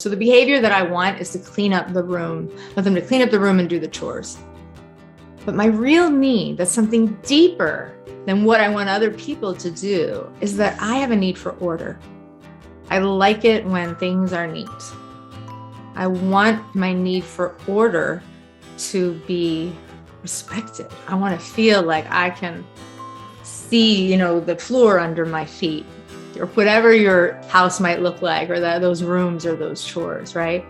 So the behavior that I want is to clean up the room, want them to clean up the room and do the chores. But my real need, that's something deeper than what I want other people to do, is that I have a need for order. I like it when things are neat. I want my need for order to be respected. I want to feel like I can see, the floor under my feet, or whatever your house might look like, or those rooms or those chores, right?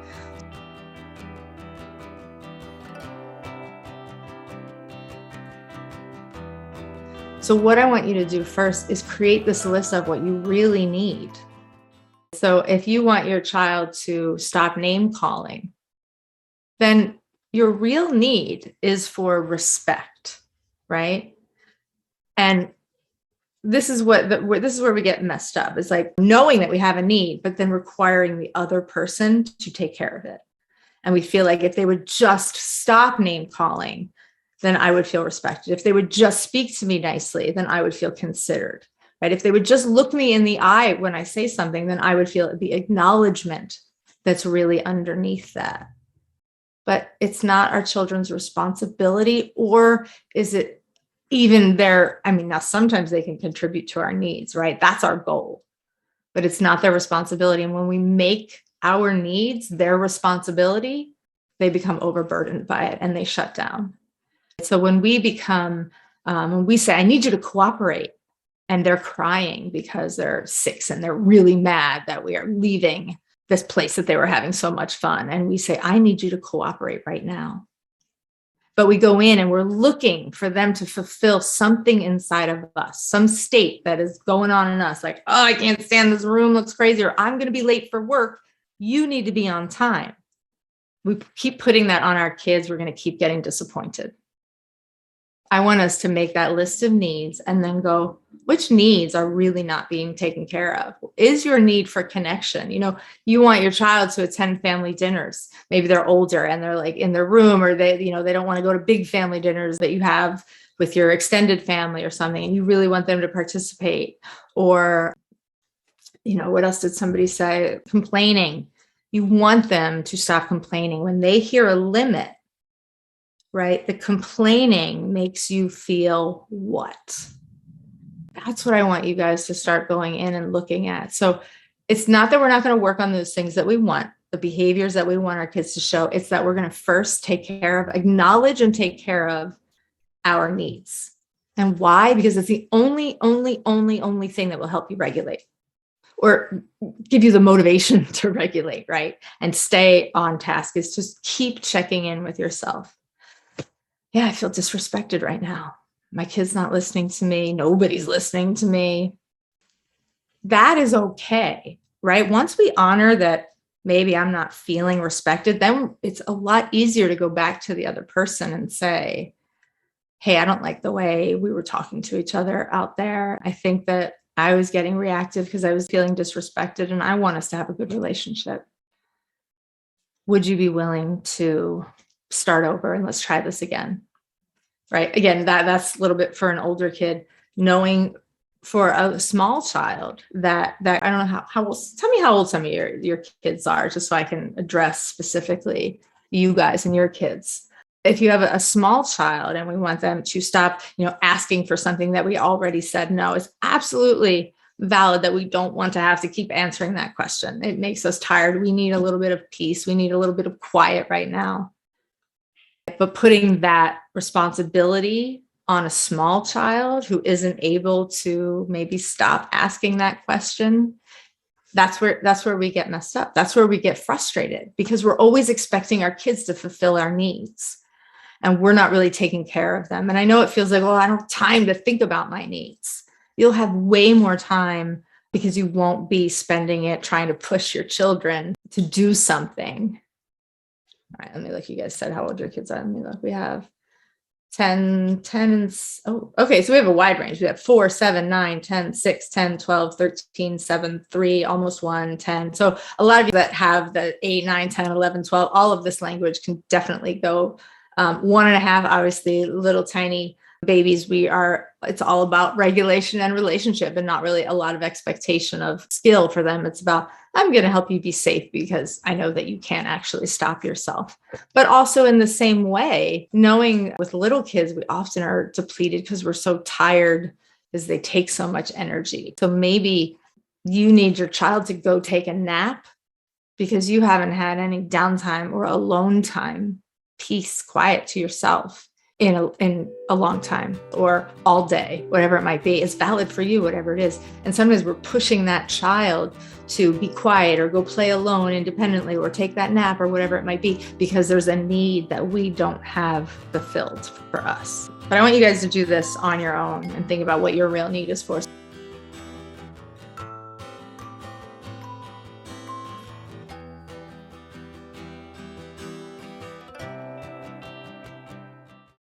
So what I want you to do first is create this list of what you really need. So if you want your child to stop name calling, then your real need is for respect, right? And this is where we get messed up. It's like knowing that we have a need, but then requiring the other person to take care of it. And we feel like if they would just stop name calling, then I would feel respected. If they would just speak to me nicely, then I would feel considered, right? If they would just look me in the eye when I say something, then I would feel the acknowledgement that's really underneath that. But it's not our children's responsibility, or is it even now sometimes they can contribute to our needs, right? That's our goal, but it's not their responsibility. And when we make our needs their responsibility, they become overburdened by it and they shut down. So when we when we say, I need you to cooperate, and they're crying because they're 6 and they're really mad that we are leaving this place that they were having so much fun. And we say, I need you to cooperate right now. But we go in and we're looking for them to fulfill something inside of us, some state that is going on in us, like, oh, I can't stand this room, looks crazy, or I'm going to be late for work. You need to be on time. We keep putting that on our kids. We're going to keep getting disappointed. I want us to make that list of needs and then go, which needs are really not being taken care of? Is your need for connection? You want your child to attend family dinners. Maybe they're older and they're like in their room, or they don't want to go to big family dinners that you have with your extended family or something, and you really want them to participate. Or, what else did somebody say? Complaining. You want them to stop complaining. When they hear a limit, right? The complaining makes you feel what? That's what I want you guys to start going in and looking at. So it's not that we're not going to work on those things that we want, the behaviors that we want our kids to show. It's that we're going to first acknowledge and take care of our needs. And why? Because it's the only thing that will help you regulate, or give you the motivation to regulate, right? And stay on task, is just keep checking in with yourself. Yeah, I feel disrespected right now. My kid's not listening to me. Nobody's listening to me. That is okay, right? Once we honor that maybe I'm not feeling respected, then it's a lot easier to go back to the other person and say, hey, I don't like the way we were talking to each other out there. I think that I was getting reactive because I was feeling disrespected, and I want us to have a good relationship. Would you be willing to start over and let's try this again? Right. Again, that's a little bit for an older kid, knowing for a small child that I don't know how old, tell me how old some of your kids are, just so I can address specifically you guys and your kids. If you have a small child and we want them to stop, asking for something that we already said no, it's absolutely valid that we don't want to have to keep answering that question. It makes us tired. We need a little bit of peace. We need a little bit of quiet right now. But putting that responsibility on a small child who isn't able to maybe stop asking that question, that's where we get messed up. That's where we get frustrated, because we're always expecting our kids to fulfill our needs, and we're not really taking care of them. And I know it feels like, I don't have time to think about my needs. You'll have way more time, because you won't be spending it trying to push your children to do something. All right, let me look. You guys said how old your kids are. Let me look. We have 10, okay. So we have a wide range. We have 4, 7, 9, 10, 6, 10, 12, 13, 7, 3, almost 1, 10. So a lot of you that have the 8, 9, 10, 11, 12, all of this language can definitely go 1.5, obviously little tiny Babies, it's all about regulation and relationship and not really a lot of expectation of skill for them. It's about, I'm going to help you be safe because I know that you can't actually stop yourself. But also in the same way, knowing with little kids, we often are depleted because we're so tired because they take so much energy. So maybe you need your child to go take a nap because you haven't had any downtime or alone time, peace, quiet to yourself in a long time or all day, whatever it might be. It's valid for you, whatever it is. And sometimes we're pushing that child to be quiet or go play alone independently or take that nap or whatever it might be, because there's a need that we don't have fulfilled for us. But I want you guys to do this on your own and think about what your real need is for.